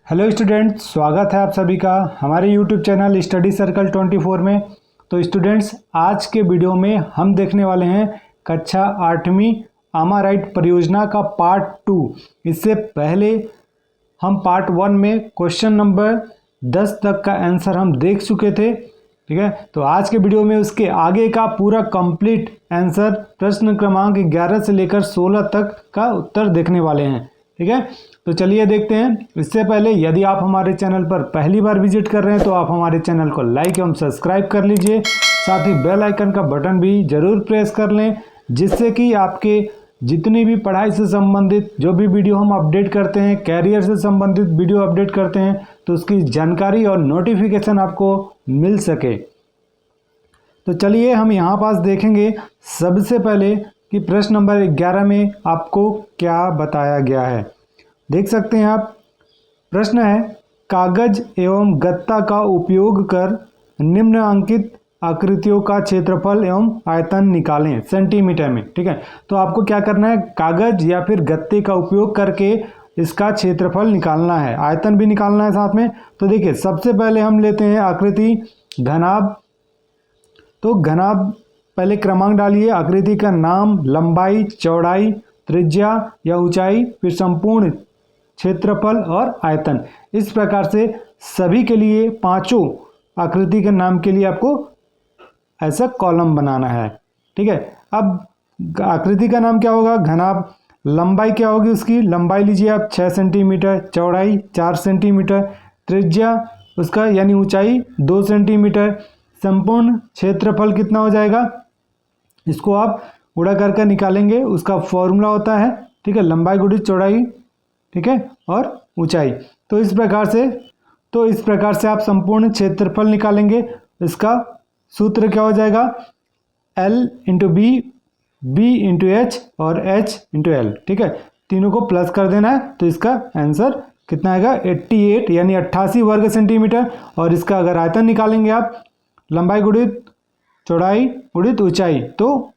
Hello students, स्वागत है आप सभी का हमारे यूट्यूब चैनल स्टडी सर्कल 24 में। तो स्टूडेंट्स, आज के वीडियो में हम देखने वाले हैं कक्षा 8वीं आमाराइट परियोजना का पार्ट 2। इससे पहले हम पार्ट 1 में क्वेश्चन नंबर 10 तक का आंसर हम देख चुके थे, ठीक है। तो आज के वीडियो में उसके आगे का पूरा कंप्लीट आंसर प्रश्न क्रमांक 11 से लेकर 16 तक का उत्तर देखने वाले हैं, ठीक है। तो चलिए देखते हैं। इससे पहले यदि आप हमारे चैनल पर पहली बार विजिट कर रहे हैं तो आप हमारे चैनल को लाइक एवं सब्सक्राइब कर लीजिए, साथ ही बेल आइकन का बटन भी जरूर प्रेस कर लें, जिससे कि आपके जितनी भी पढ़ाई से संबंधित जो भी वीडियो हम अपडेट करते हैं, कैरियर से संबंधित वीडियो अपडेट करते हैं, तो उसकी जानकारी और नोटिफिकेशन आपको मिल सके। तो चलिए हम यहाँ पास देखेंगे सबसे पहले कि प्रश्न नंबर 11 में आपको क्या बताया गया है। देख सकते हैं आप, प्रश्न है कागज एवं गत्ता का उपयोग कर निम्नलिखित आकृतियों का क्षेत्रफल एवं आयतन निकालें सेंटीमीटर में, ठीक है। तो आपको क्या करना है, कागज या फिर गत्ते का उपयोग करके इसका क्षेत्रफल निकालना है, आयतन भी निकालना है साथ में। तो देखिए, सबसे पहले हम लेते हैं आकृति घनाभ। तो घनाभ पहले क्रमांक डालिए, आकृति का नाम, लंबाई, चौड़ाई, त्रिज्या या ऊंचाई, फिर संपूर्ण क्षेत्रफल और आयतन। इस प्रकार से सभी के लिए पांचों आकृति के नाम के लिए आपको ऐसा कॉलम बनाना है, ठीक है। अब आकृति का नाम क्या होगा, घनाभ। लंबाई क्या होगी उसकी, लंबाई लीजिए आप 6 सेंटीमीटर, चौड़ाई 4 सेंटीमीटर, त्रिज्या उसका यानी ऊंचाई 2 सेंटीमीटर, संपूर्ण क्षेत्रफल कितना हो जाएगा, इसको आप गुणा करके निकालेंगे, उसका फॉर्मूला होता है, ठीक है, लंबाई गुणित चौड़ाई, ठीक है, और ऊंचाई। तो इस प्रकार से आप संपूर्ण क्षेत्रफल निकालेंगे। इसका सूत्र क्या हो जाएगा, L into B, B into H और H इंटू एल, ठीक है। तीनों को प्लस कर देना है, तो इसका आंसर कितना आएगा 88 यानी 88 वर्ग सेंटीमीटर। और इसका अगर आयतन निकालेंगे आप, लंबाई गुणित चौड़ाई गुणित ऊंचाई, तो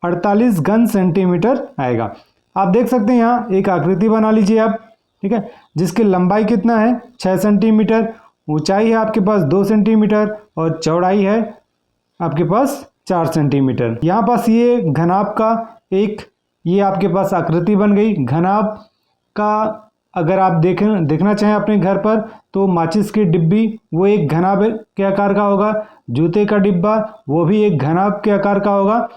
48 घन सेंटीमीटर आएगा। आप देख सकते हैं यहाँ एक आकृति बना लीजिए आप, ठीक है, जिसकी लंबाई कितना है 6 सेंटीमीटर, ऊंचाई है आपके पास 2 सेंटीमीटर और चौड़ाई है आपके पास 4 सेंटीमीटर। यहाँ पास ये घनाभ का ये आपके पास आकृति बन गई। घनाभ का अगर आप देखना चाहें अपने घर पर, तो माचिस की डिब्बी वो एक घनाभ के आकार का होगा, जूते का डिब्बा वो भी एक घनाभ के आकार का होगा।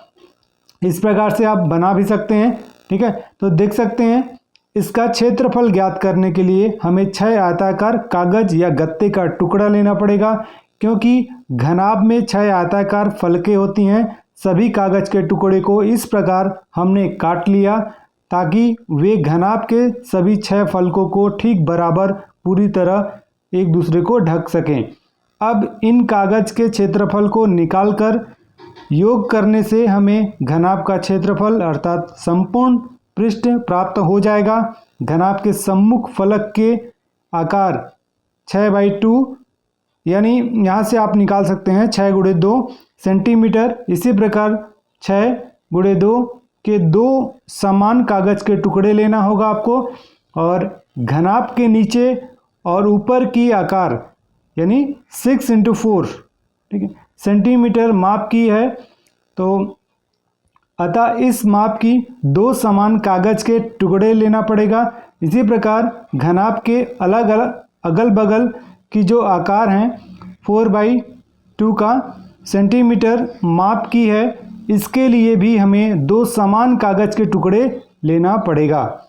इस प्रकार से आप बना भी सकते हैं, ठीक है। तो देख सकते हैं इसका क्षेत्रफल ज्ञात करने के लिए हमें 6 आयताकार कागज या गत्ते का टुकड़ा लेना पड़ेगा, क्योंकि घनाभ में 6 आयताकार फलकें होती हैं। सभी कागज के टुकड़े को इस प्रकार हमने काट लिया ताकि वे घनाभ के सभी 6 फलकों को ठीक बराबर पूरी तरह एक दूसरे को ढक सकें। अब इन कागज के क्षेत्रफल को निकालकर योग करने से हमें घनाभ का क्षेत्रफल अर्थात संपूर्ण पृष्ठ प्राप्त हो जाएगा। घनाभ के सम्मुख फलक के आकार 6/2 यानी यहाँ से आप निकाल सकते हैं 6 गुणे 2 सेंटीमीटर। इसी प्रकार 6 गुणे 2 के 2 समान कागज के टुकड़े लेना होगा आपको, और घनाभ के नीचे और ऊपर की आकार यानी 6x4, ठीक है, सेंटीमीटर माप की है। तो अतः इस माप की 2 समान कागज के टुकड़े लेना पड़ेगा। इसी प्रकार घनाभ के अलग अलग अगल बगल की जो आकार हैं 4/2 का सेंटीमीटर माप की है, इसके लिए भी हमें 2 समान कागज के टुकड़े लेना पड़ेगा।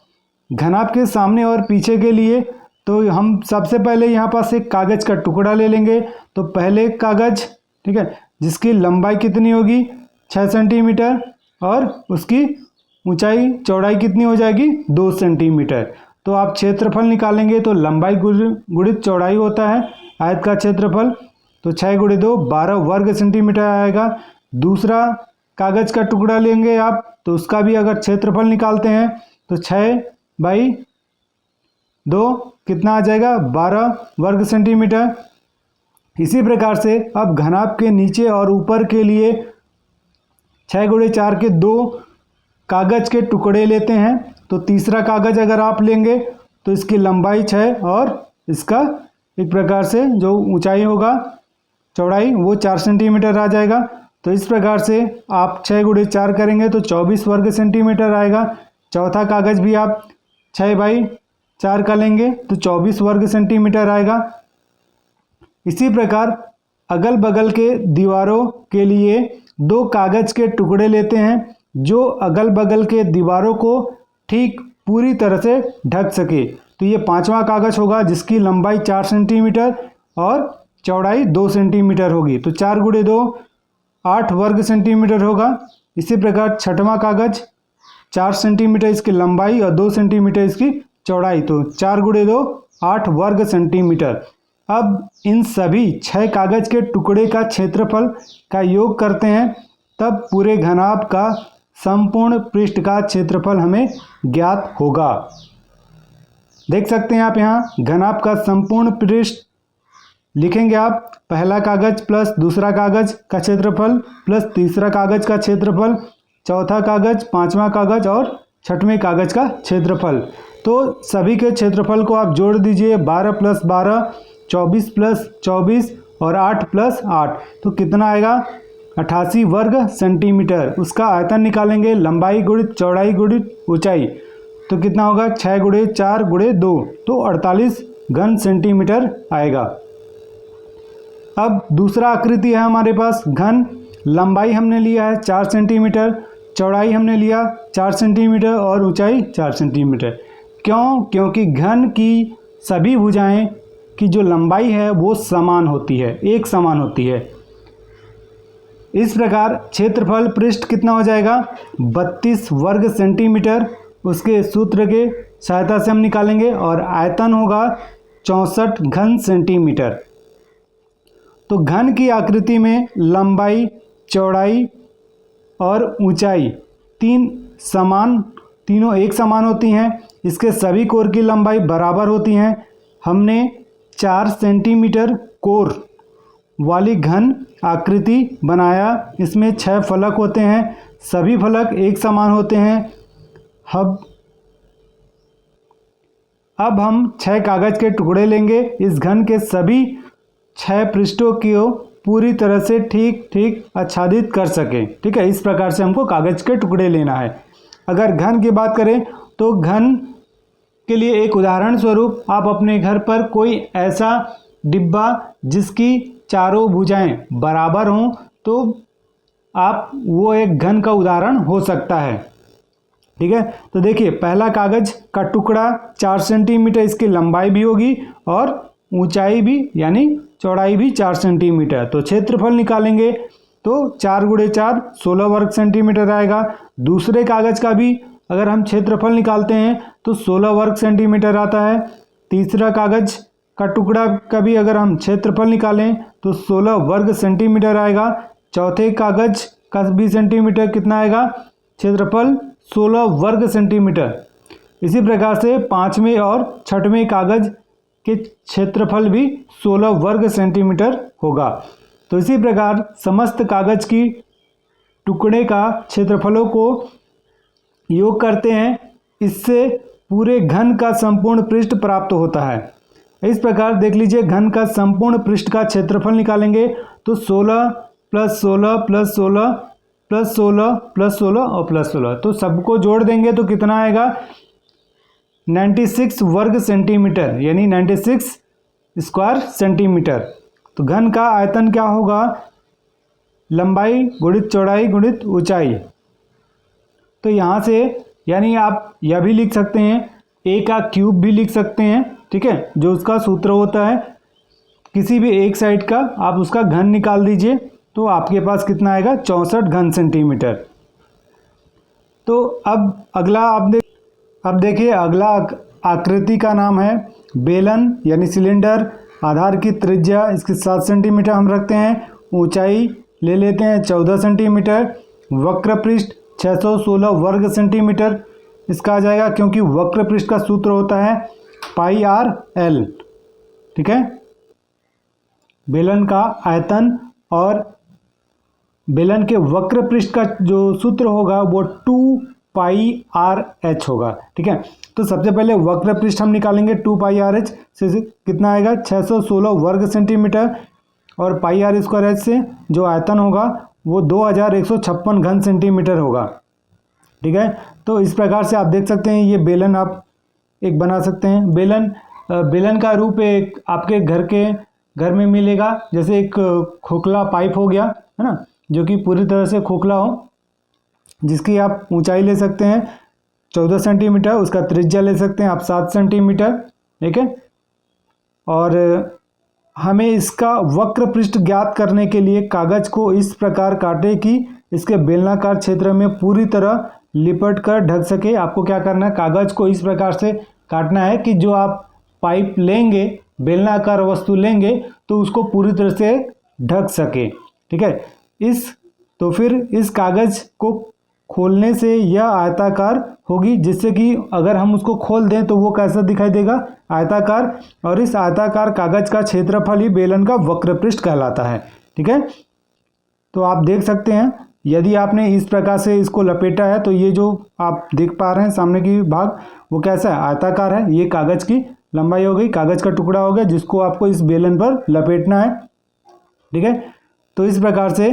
घनाभ के सामने और पीछे के लिए तो हम सबसे पहले यहाँ पास एक कागज का टुकड़ा ले लेंगे। तो पहले कागज, ठीक है, जिसकी लंबाई कितनी होगी 6 सेंटीमीटर और उसकी ऊंचाई चौड़ाई कितनी हो जाएगी 2 सेंटीमीटर। तो आप क्षेत्रफल निकालेंगे तो लंबाई गुणित चौड़ाई होता है आयत का क्षेत्रफल, तो 6 गुणे 2 12 वर्ग सेंटीमीटर आएगा। दूसरा कागज का टुकड़ा लेंगे आप, तो उसका भी अगर क्षेत्रफल निकालते हैं तो 6/2 कितना आ जाएगा 12 वर्ग सेंटीमीटर। इसी प्रकार से अब घनाभ के नीचे और ऊपर के लिए 6 गुणे 4 के 2 कागज के टुकड़े लेते हैं। तो तीसरा कागज अगर आप लेंगे तो इसकी लंबाई 6 और इसका एक प्रकार से जो ऊंचाई होगा, चौड़ाई वो 4 सेंटीमीटर आ जाएगा। तो इस प्रकार से आप 6 गुणे 4 करेंगे तो 24 वर्ग सेंटीमीटर आएगा। चौथा कागज़ भी आप 6 बाई 4 का लेंगे तो 24 वर्ग सेंटीमीटर आएगा। इसी प्रकार अगल बगल के दीवारों के लिए 2 कागज़ के टुकड़े लेते हैं जो अगल बगल के दीवारों को ठीक पूरी तरह से ढक सके। तो ये 5वां कागज़ होगा जिसकी लंबाई 4 सेंटीमीटर और चौड़ाई 2 सेंटीमीटर होगी। तो 4 गुणे 2 8 वर्ग सेंटीमीटर होगा। इसी प्रकार 6वां कागज़ 4 सेंटीमीटर इसकी लंबाई और 2 सेंटीमीटर इसकी चौड़ाई, तो 4 गुणे 2 8 वर्ग सेंटीमीटर। अब इन सभी 6 कागज़ के टुकड़े का क्षेत्रफल का योग करते हैं, तब पूरे घनाभ का संपूर्ण पृष्ठ का क्षेत्रफल हमें ज्ञात होगा। देख सकते हैं आप यहाँ घनाभ का संपूर्ण पृष्ठ लिखेंगे आप, पहला कागज़ प्लस दूसरा कागज़ का क्षेत्रफल प्लस तीसरा कागज़ का क्षेत्रफल, चौथा कागज़, 5वां कागज़ और 6वें कागज़ का क्षेत्रफल। तो सभी के क्षेत्रफल को आप जोड़ दीजिए, 12 प्लस 12, 24 प्लस 24 और 8 प्लस 8, तो कितना आएगा 88 वर्ग सेंटीमीटर। उसका आयतन निकालेंगे, लंबाई गुणित चौड़ाई गुणित ऊंचाई, तो कितना होगा 6 गुणे 4 गुणे 2, तो 48 घन सेंटीमीटर आएगा। अब दूसरा आकृति है हमारे पास घन, लंबाई हमने लिया है 4 सेंटीमीटर, चौड़ाई हमने लिया 4 सेंटीमीटर और ऊंचाई 4 सेंटीमीटर। क्यों? क्योंकि घन की सभी भुजाएं की जो लंबाई है वो समान होती है, एक समान होती है। इस प्रकार क्षेत्रफल पृष्ठ कितना हो जाएगा 32 वर्ग सेंटीमीटर, उसके सूत्र के सहायता से हम निकालेंगे, और आयतन होगा 64 घन सेंटीमीटर। तो घन की आकृति में लंबाई, चौड़ाई और ऊंचाई तीनों एक समान होती हैं। इसके सभी कोर की लंबाई बराबर होती हैं। हमने 4 सेंटीमीटर कोर वाली घन आकृति बनाया। इसमें 6 फलक होते हैं, सभी फलक एक समान होते हैं। अब हम 6 कागज़ के टुकड़े लेंगे। इस घन के सभी 6 पृष्ठों को पूरी तरह से ठीक आच्छादित कर सकें। ठीक है, इस प्रकार से हमको कागज़ के टुकड़े लेना है। अगर घन की बात करें तो घन के लिए एक उदाहरण स्वरूप आप अपने घर पर कोई ऐसा डिब्बा जिसकी चारों भुजाएं बराबर हों, तो आप वो एक घन का उदाहरण हो सकता है। ठीक है, तो देखिए पहला कागज़ का टुकड़ा 4 सेंटीमीटर इसकी लंबाई भी होगी और ऊंचाई भी यानी चौड़ाई भी 4 सेंटीमीटर। तो क्षेत्रफल निकालेंगे तो 4 गुणे 4 16 वर्ग सेंटीमीटर आएगा। दूसरे कागज़ का भी अगर हम क्षेत्रफल निकालते हैं तो 16 वर्ग सेंटीमीटर आता है। तीसरा कागज़ का टुकड़ा का भी अगर हम क्षेत्रफल निकालें तो 16 वर्ग सेंटीमीटर आएगा। चौथे कागज़ का भी सेंटीमीटर कितना आएगा क्षेत्रफल 16 वर्ग सेंटीमीटर। इसी प्रकार से 5वें और 6वें कागज़ के क्षेत्रफल भी 16 वर्ग सेंटीमीटर होगा। तो इसी प्रकार समस्त कागज़ की टुकड़े का क्षेत्रफलों को योग करते हैं, इससे पूरे घन का संपूर्ण पृष्ठ प्राप्त होता है। इस प्रकार देख लीजिए घन का संपूर्ण पृष्ठ का क्षेत्रफल निकालेंगे तो 16 प्लस 16 प्लस 16 प्लस 16 प्लस 16 और प्लस 16, तो सबको जोड़ देंगे तो कितना आएगा 96 वर्ग सेंटीमीटर, यानी 96 स्क्वायर सेंटीमीटर। तो घन का आयतन क्या होगा लंबाई गुणित चौड़ाई गुणित ऊंचाई। तो यहाँ से यानी आप यह भी लिख सकते हैं ए का क्यूब भी लिख सकते हैं। ठीक है, जो उसका सूत्र होता है किसी भी एक साइड का आप उसका घन निकाल दीजिए तो आपके पास कितना आएगा 64 घन सेंटीमीटर। तो अब अगला अब देखिए अगला आकृति का नाम है बेलन यानी सिलेंडर। आधार की त्रिज्या इसकी 7 सेंटीमीटर हम रखते हैं, ऊंचाई ले लेते हैं 14 सेंटीमीटर, वक्र पृष्ठ 616 वर्ग सेंटीमीटर इसका आ जाएगा, क्योंकि वक्र पृष्ठ का सूत्र होता है पाई आर एल। ठीक है, बेलन का आयतन और बेलन के वक्र पृष्ठ का जो सूत्र होगा वो 2 2πr/h होगा। ठीक है, तो सबसे पहले वक्र पृष्ठ हम निकालेंगे। 2πr/h से कितना आएगा 616 वर्ग सेंटीमीटर, और πr² से जो आयतन होगा वो 2156 घन सेंटीमीटर होगा। ठीक है, तो इस प्रकार से आप देख सकते हैं ये बेलन आप एक बना सकते हैं। बेलन का रूप एक आपके घर में मिलेगा, जैसे एक खोखला पाइप हो गया है ना, जो कि पूरी तरह से खोखला हो, जिसकी आप ऊंचाई ले सकते हैं 14 सेंटीमीटर, उसका त्रिज्या ले सकते हैं आप 7 सेंटीमीटर। ठीक है, और हमें इसका वक्र पृष्ठ ज्ञात करने के लिए कागज को इस प्रकार काटे कि इसके बेलनाकार क्षेत्र में पूरी तरह लिपट कर ढक सके। आपको क्या करना है, कागज को इस प्रकार से काटना है कि जो आप पाइप लेंगे, बेलनाकार वस्तु लेंगे, तो उसको पूरी तरह से ढक सके। ठीक है, तो फिर इस कागज को खोलने से यह आयताकार होगी, जिससे कि अगर हम उसको खोल दें तो वो कैसा दिखाई देगा, आयताकार, और इस आयताकार कागज का क्षेत्रफल ही बेलन का वक्र पृष्ठ कहलाता है। ठीक है, तो आप देख सकते हैं यदि आपने इस प्रकार से इसको लपेटा है तो ये जो आप देख पा रहे हैं सामने की भाग वो कैसा है, आयताकार है। ये कागज की लंबाई हो गई, कागज का टुकड़ा हो गया, जिसको आपको इस बेलन पर लपेटना है। ठीक है, तो इस प्रकार से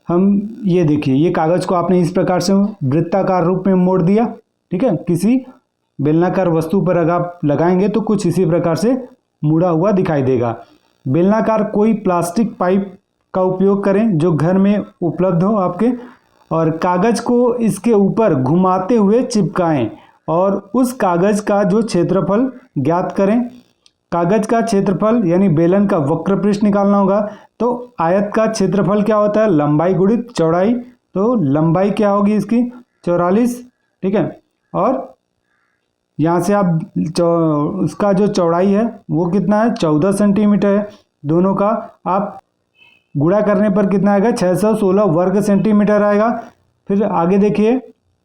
हम ये देखिए, ये कागज को आपने इस प्रकार से वृत्ताकार रूप में मोड़ दिया। ठीक है, किसी बेलनाकार वस्तु पर अगर आप लगाएंगे तो कुछ इसी प्रकार से मुड़ा हुआ दिखाई देगा। बेलनाकार कोई प्लास्टिक पाइप का उपयोग करें जो घर में उपलब्ध हो आपके, और कागज को इसके ऊपर घुमाते हुए चिपकाएं और उस कागज का जो क्षेत्रफल ज्ञात करें। कागज का क्षेत्रफल यानी बेलन का वक्र पृष्ठ निकालना होगा। तो आयत का क्षेत्रफल क्या होता है, लंबाई गुणित चौड़ाई। तो लंबाई क्या होगी इसकी 44। ठीक है, और यहाँ से आप उसका जो चौड़ाई है वो कितना है 14 सेंटीमीटर है। दोनों का आप गुणा करने पर कितना आएगा 616 वर्ग सेंटीमीटर आएगा। फिर आगे देखिए,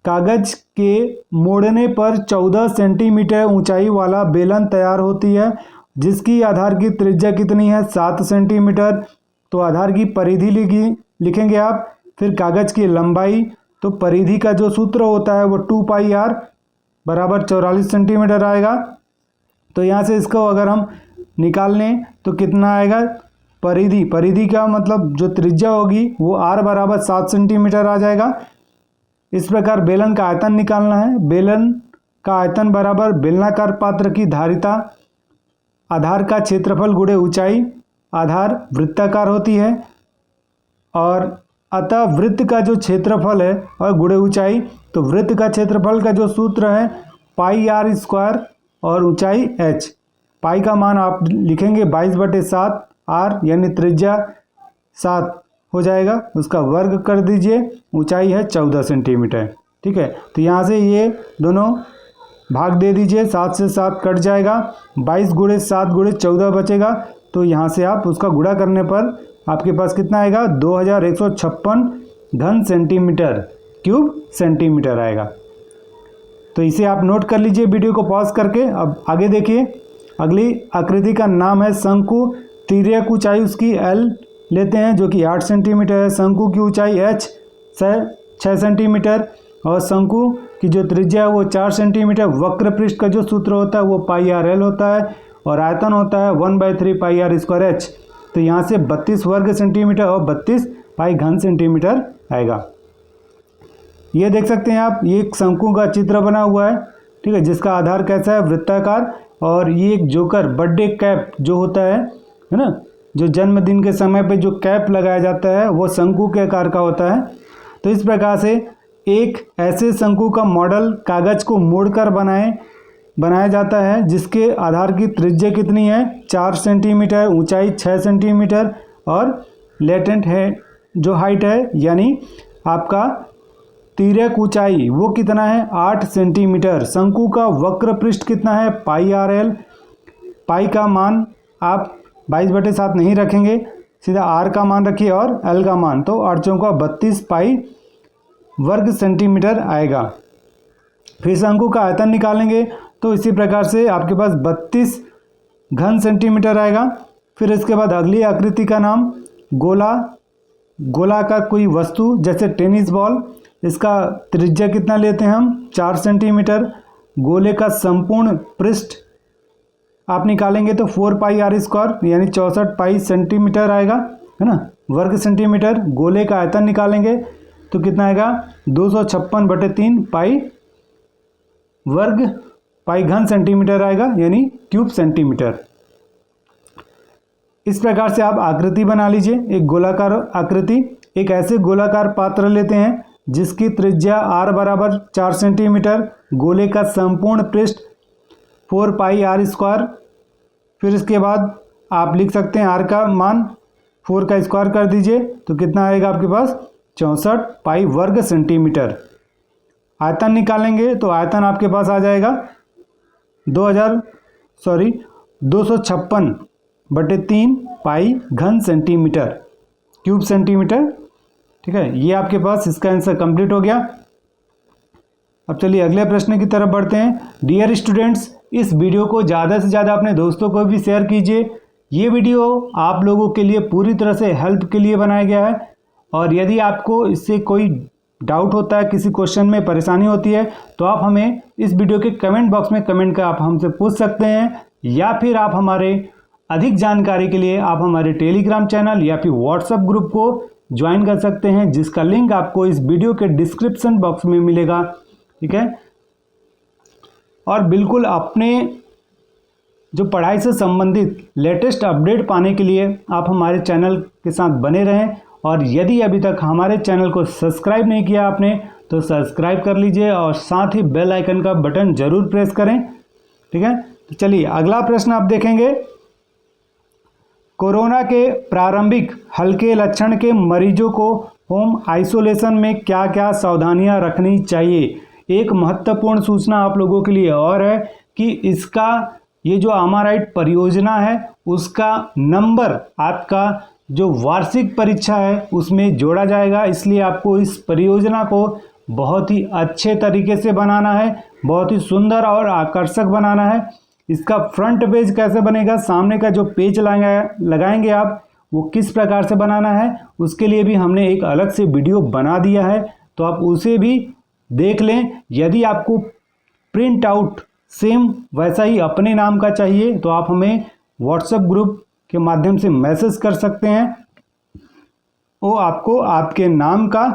कागज के मोड़ने पर 14 सेंटीमीटर ऊंचाई वाला बेलन तैयार होती है, जिसकी आधार की त्रिज्या कितनी है 7 सेंटीमीटर। तो आधार की परिधि लिखेंगे आप, फिर कागज की लंबाई, तो परिधि का जो सूत्र होता है वो 2πr बराबर 44 सेंटीमीटर आएगा। तो यहाँ से इसको अगर हम निकाल लें तो कितना आएगा, परिधि का मतलब जो त्रिज्या होगी वो r बराबर 7 सेंटीमीटर आ जाएगा। इस प्रकार बेलन का आयतन निकालना है। बेलन का आयतन बराबर बेलनाकार पात्र की धारिता, आधार का क्षेत्रफल गुणे ऊंचाई, आधार वृत्ताकार होती है, और अतः वृत्त का जो क्षेत्रफल है और गुणे ऊंचाई, तो वृत्त का क्षेत्रफल का जो सूत्र है πr² और ऊंचाई h। पाई का मान आप लिखेंगे 22/7, r यानी त्रिज्या 7 हो जाएगा, उसका वर्ग कर दीजिए, ऊंचाई है 14 सेंटीमीटर। ठीक है, तो यहाँ से ये दोनों भाग दे दीजिए, 7 से 7 कट जाएगा, 22 गुणे 7 गुणे 14 बचेगा। तो यहाँ से आप उसका गुणा करने पर आपके पास कितना आएगा 2156 घन सेंटीमीटर क्यूब सेंटीमीटर आएगा। तो इसे आप नोट कर लीजिए वीडियो को पॉज करके। अब आगे देखिए, अगली आकृति का नाम है शंकु। तिर्यक ऊंचाई उसकी L लेते हैं जो कि 8 सेंटीमीटर है। शंकु की ऊंचाई H 6 सेंटीमीटर, और शंकु की जो त्रिज्या है वो 4 सेंटीमीटर। वक्र पृष्ठ का जो सूत्र होता है वो πrl होता है, और आयतन होता है 1/3 πr² h। तो यहाँ से 32 वर्ग सेंटीमीटर और 32 पाई घन सेंटीमीटर आएगा। ये देख सकते हैं आप, ये एक शंकु का चित्र बना हुआ है। ठीक है, जिसका आधार कैसा है, वृत्ताकार, और ये एक जोकर बर्थडे कैप जो होता है ना, जो जन्मदिन के समय पे जो कैप लगाया जाता है वो शंकु के आकार का होता है। तो इस प्रकार से एक ऐसे शंकु का मॉडल कागज को मोड़कर बनाया जाता है, जिसके आधार की त्रिज्या कितनी है 4 सेंटीमीटर, ऊंचाई 6 सेंटीमीटर, और लेटेंट है जो हाइट है यानी आपका तिर्यक ऊंचाई वो कितना है 8 सेंटीमीटर। शंकु का वक्र पृष्ठ कितना है πrl। पाई का मान आप 22/7 नहीं रखेंगे, सीधा r का मान रखिए और l का मान, तो 8 चौका 32 पाई वर्ग सेंटीमीटर आएगा। फिर शंकु का आयतन निकालेंगे तो इसी प्रकार से आपके पास 32 घन सेंटीमीटर आएगा। फिर इसके बाद अगली आकृति का नाम गोला का कोई वस्तु जैसे टेनिस बॉल। इसका त्रिज्या कितना लेते हैं हम, 4 सेंटीमीटर। गोले का संपूर्ण पृष्ठ आप निकालेंगे तो 4πr² यानी 64 पाई सेंटीमीटर आएगा, है ना, वर्ग सेंटीमीटर। गोले का आयतन निकालेंगे तो कितना आएगा, 256/3 पाई वर्ग पाई घन सेंटीमीटर आएगा, यानी क्यूब सेंटीमीटर। इस प्रकार से आप आकृति बना लीजिए, एक गोलाकार आकृति। एक ऐसे गोलाकार पात्र लेते हैं जिसकी त्रिज्या r बराबर 4 सेंटीमीटर, गोले का संपूर्ण पृष्ठ 4πr²। फिर इसके बाद आप लिख सकते हैं r का मान 4 का स्क्वायर कर दीजिए तो कितना आएगा आपके पास, 64 पाई वर्ग सेंटीमीटर। आयतन निकालेंगे तो आयतन आपके पास आ जाएगा 256/3 पाई घन सेंटीमीटर, क्यूब सेंटीमीटर। ठीक है, ये आपके पास इसका आंसर कंप्लीट हो गया। अब चलिए अगले प्रश्न की तरफ बढ़ते हैं। डियर स्टूडेंट्स, इस वीडियो को ज़्यादा से ज़्यादा अपने दोस्तों को भी शेयर कीजिए। ये वीडियो आप लोगों के लिए पूरी तरह से हेल्प के लिए बनाया गया है, और यदि आपको इससे कोई डाउट होता है, किसी क्वेश्चन में परेशानी होती है, तो आप हमें इस वीडियो के कमेंट बॉक्स में कमेंट कर आप हमसे पूछ सकते हैं, या फिर आप हमारे अधिक जानकारी के लिए आप हमारे टेलीग्राम चैनल या फिर व्हाट्सएप ग्रुप को ज्वाइन कर सकते हैं, जिसका लिंक आपको इस वीडियो के डिस्क्रिप्शन बॉक्स में मिलेगा। ठीक है, और बिल्कुल अपने जो पढ़ाई से संबंधित लेटेस्ट अपडेट पाने के लिए आप हमारे चैनल के साथ बने रहें, और यदि अभी तक हमारे चैनल को सब्सक्राइब नहीं किया आपने तो सब्सक्राइब कर लीजिए, और साथ ही बेल आइकन का बटन जरूर प्रेस करें। ठीक है, तो चलिए अगला प्रश्न आप देखेंगे। कोरोना के प्रारंभिक हल्के लक्षण के मरीजों को होम आइसोलेशन में क्या क्या सावधानियां रखनी चाहिए। एक महत्वपूर्ण सूचना आप लोगों के लिए और है कि इसका ये जो आमाराइट परियोजना है उसका नंबर आपका जो वार्षिक परीक्षा है उसमें जोड़ा जाएगा, इसलिए आपको इस परियोजना को बहुत ही अच्छे तरीके से बनाना है, बहुत ही सुंदर और आकर्षक बनाना है। इसका फ्रंट पेज कैसे बनेगा, सामने का जो पेज लगाएंगे आप, वो किस प्रकार से बनाना है, उसके लिए भी हमने एक अलग से वीडियो बना दिया है, तो आप उसे भी देख लें। यदि आपको प्रिंट आउट सेम वैसा ही अपने नाम का चाहिए तो आप हमें व्हाट्सएप ग्रुप के माध्यम से मैसेज कर सकते हैं, वो आपको आपके नाम का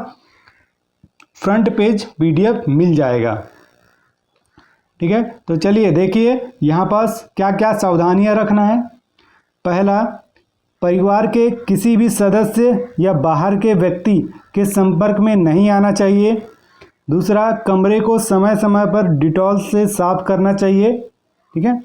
फ्रंट पेज PDF मिल जाएगा। ठीक है, तो चलिए देखिए यहाँ पास क्या क्या सावधानियां रखना है। पहला, परिवार के किसी भी सदस्य या बाहर के व्यक्ति के संपर्क में नहीं आना चाहिए। दूसरा, कमरे को समय समय पर डिटॉल से साफ करना चाहिए। ठीक है।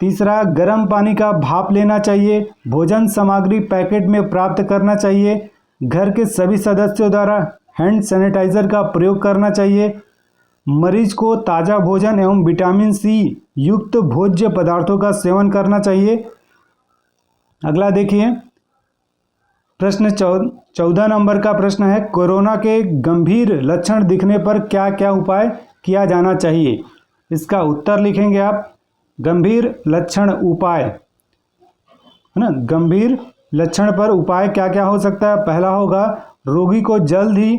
तीसरा, गर्म पानी का भाप लेना चाहिए। भोजन सामग्री पैकेट में प्राप्त करना चाहिए। घर के सभी सदस्यों द्वारा हैंड सैनिटाइजर का प्रयोग करना चाहिए। मरीज को ताज़ा भोजन एवं विटामिन C युक्त भोज्य पदार्थों का सेवन करना चाहिए। अगला देखिए, प्रश्न 14 नंबर का प्रश्न है, कोरोना के गंभीर लक्षण दिखने पर क्या क्या उपाय किया जाना चाहिए। इसका उत्तर लिखेंगे आप, गंभीर लक्षण उपाय, है ना, गंभीर लक्षण पर उपाय क्या क्या हो सकता है। पहला होगा, रोगी को जल्द ही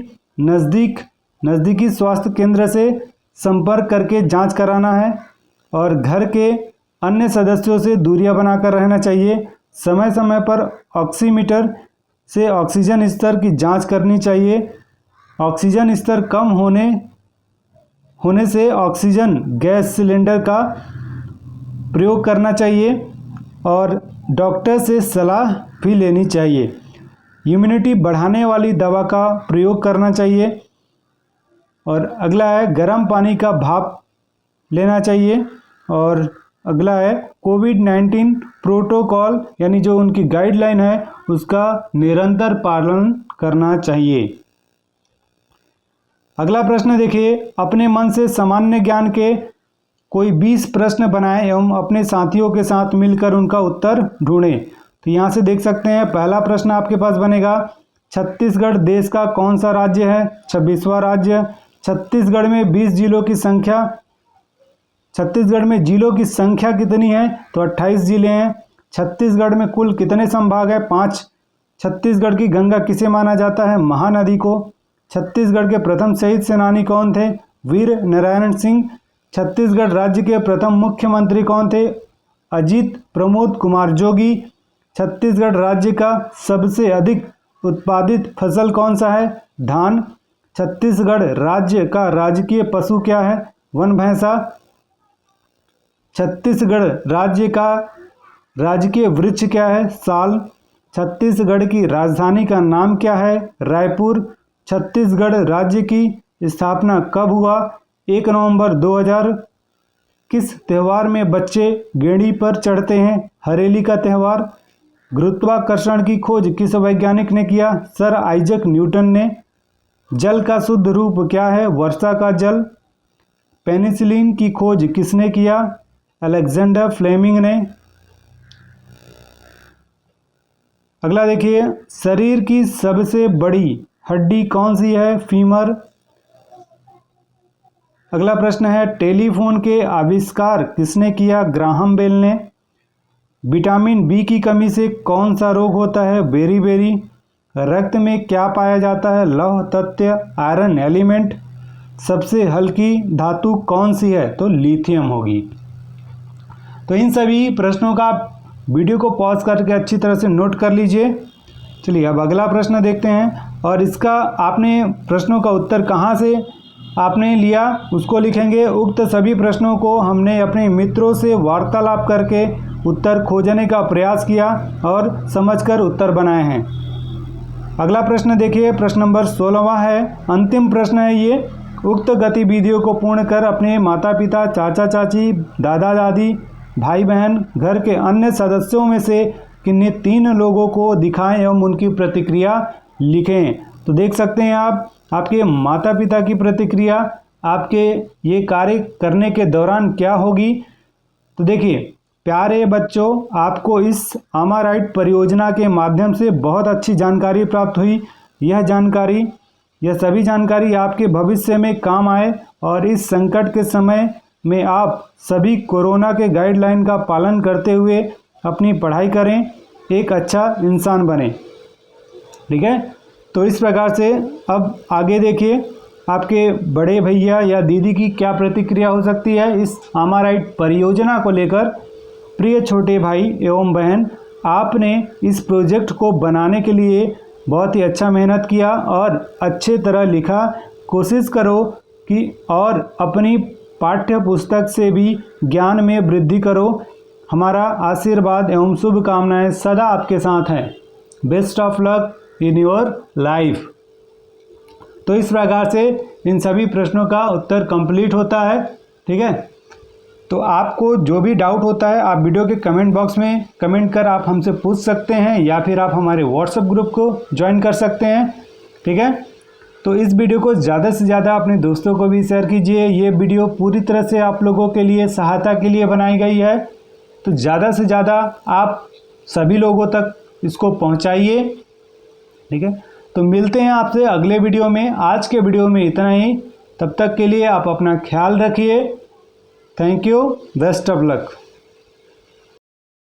नज़दीकी स्वास्थ्य केंद्र से संपर्क करके जांच कराना है, और घर के अन्य सदस्यों से दूरियां बनाकर रहना चाहिए। समय समय पर ऑक्सीमीटर से ऑक्सीजन स्तर की जांच करनी चाहिए। ऑक्सीजन स्तर कम होने से ऑक्सीजन गैस सिलेंडर का प्रयोग करना चाहिए, और डॉक्टर से सलाह भी लेनी चाहिए। इम्यूनिटी बढ़ाने वाली दवा का प्रयोग करना चाहिए। और अगला है, गर्म पानी का भाप लेना चाहिए। और अगला है, कोविड-19 प्रोटोकॉल यानी जो उनकी गाइडलाइन है उसका निरंतर पालन करना चाहिए। अगला प्रश्न देखिए, अपने मन से सामान्य ज्ञान के कोई 20 प्रश्न बनाएं एवं अपने साथियों के साथ मिलकर उनका उत्तर ढूंढें। तो यहाँ से देख सकते हैं, पहला प्रश्न आपके पास बनेगा, छत्तीसगढ़ देश का कौन सा राज्य है। 26वां राज्य। छत्तीसगढ़ में 20 जिलों की संख्या, छत्तीसगढ़ में जिलों की संख्या कितनी है, तो 28 जिले हैं। छत्तीसगढ़ में कुल कितने संभाग है, 5। छत्तीसगढ़ की गंगा किसे माना जाता है, महानदी को। छत्तीसगढ़ के प्रथम शहीद सेनानी कौन थे? वीर नारायण सिंह। छत्तीसगढ़ राज्य के प्रथम मुख्यमंत्री कौन थे? अजीत प्रमोद कुमार जोगी। छत्तीसगढ़ राज्य का सबसे अधिक उत्पादित फसल कौन सा है? धान। छत्तीसगढ़ राज्य का राजकीय पशु क्या है? वन भैंसा। छत्तीसगढ़ राज्य का राजकीय वृक्ष क्या है? साल। छत्तीसगढ़ की राजधानी का नाम क्या है? रायपुर। छत्तीसगढ़ राज्य की स्थापना कब हुआ? 1 नवंबर 2000। किस त्यौहार में बच्चे गेड़ी पर चढ़ते हैं? हरेली का त्यौहार। गुरुत्वाकर्षण की खोज किस वैज्ञानिक ने किया? सर आइजैक न्यूटन ने। जल का शुद्ध रूप क्या है? वर्षा का जल। पेनिसिलिन की खोज किसने किया? अलेक्जेंडर फ्लेमिंग ने। अगला देखिए, शरीर की सबसे बड़ी हड्डी कौन सी है? फीमर। अगला प्रश्न है, टेलीफोन के आविष्कार किसने किया? ग्राहम बेल ने। विटामिन बी की कमी से कौन सा रोग होता है? बेरी। रक्त में क्या पाया जाता है? लौह तत्व, आयरन एलिमेंट। सबसे हल्की धातु कौन सी है? तो लिथियम होगी। तो इन सभी प्रश्नों का वीडियो को पॉज करके अच्छी तरह से नोट कर लीजिए। चलिए अब अगला प्रश्न देखते हैं, और इसका आपने प्रश्नों का उत्तर कहाँ से आपने लिया उसको लिखेंगे। उक्त सभी प्रश्नों को हमने अपने मित्रों से वार्तालाप करके उत्तर खोजने का प्रयास किया और समझकर उत्तर बनाए हैं। अगला प्रश्न देखिए, प्रश्न नंबर 16वां है, अंतिम प्रश्न है ये। उक्त गतिविधियों को पूर्ण कर अपने माता पिता, चाचा चाची, दादा दादी, भाई बहन, घर के अन्य सदस्यों में से किन्हीं 3 लोगों को दिखाएं एवं उनकी प्रतिक्रिया लिखें। तो देख सकते हैं आप, आपके माता पिता की प्रतिक्रिया आपके ये कार्य करने के दौरान क्या होगी। तो देखिए, प्यारे बच्चों, आपको इस आमाराइट परियोजना के माध्यम से बहुत अच्छी जानकारी प्राप्त हुई। यह सभी जानकारी आपके भविष्य में काम आए और इस संकट के समय में आप सभी कोरोना के गाइडलाइन का पालन करते हुए अपनी पढ़ाई करें, एक अच्छा इंसान बने। ठीक है, तो इस प्रकार से अब आगे देखिए, आपके बड़े भैया या दीदी की क्या प्रतिक्रिया हो सकती है इस आमाराइट परियोजना को लेकर। प्रिय छोटे भाई एवं बहन, आपने इस प्रोजेक्ट को बनाने के लिए बहुत ही अच्छा मेहनत किया और अच्छे तरह लिखा। कोशिश करो कि और अपनी पाठ्य पुस्तक से भी ज्ञान में वृद्धि करो। हमारा आशीर्वाद एवं शुभकामनाएं सदा आपके साथ हैं। Best of luck in your life. तो इस प्रकार से इन सभी प्रश्नों का उत्तर कंप्लीट होता है। ठीक है, तो आपको जो भी डाउट होता है आप वीडियो के कमेंट बॉक्स में कमेंट कर आप हमसे पूछ सकते हैं, या फिर आप हमारे व्हाट्सएप ग्रुप को ज्वाइन कर सकते हैं। ठीक है, तो इस वीडियो को ज़्यादा से ज़्यादा अपने दोस्तों को भी शेयर कीजिए। ये वीडियो पूरी तरह से आप लोगों के लिए सहायता के लिए बनाई गई है, तो ज़्यादा से ज़्यादा आप सभी लोगों तक इसको पहुंचाइए। ठीक है, तो मिलते हैं आपसे अगले वीडियो में। आज के वीडियो में इतना ही, तब तक के लिए आप अपना ख्याल रखिए। Thank you, best of luck.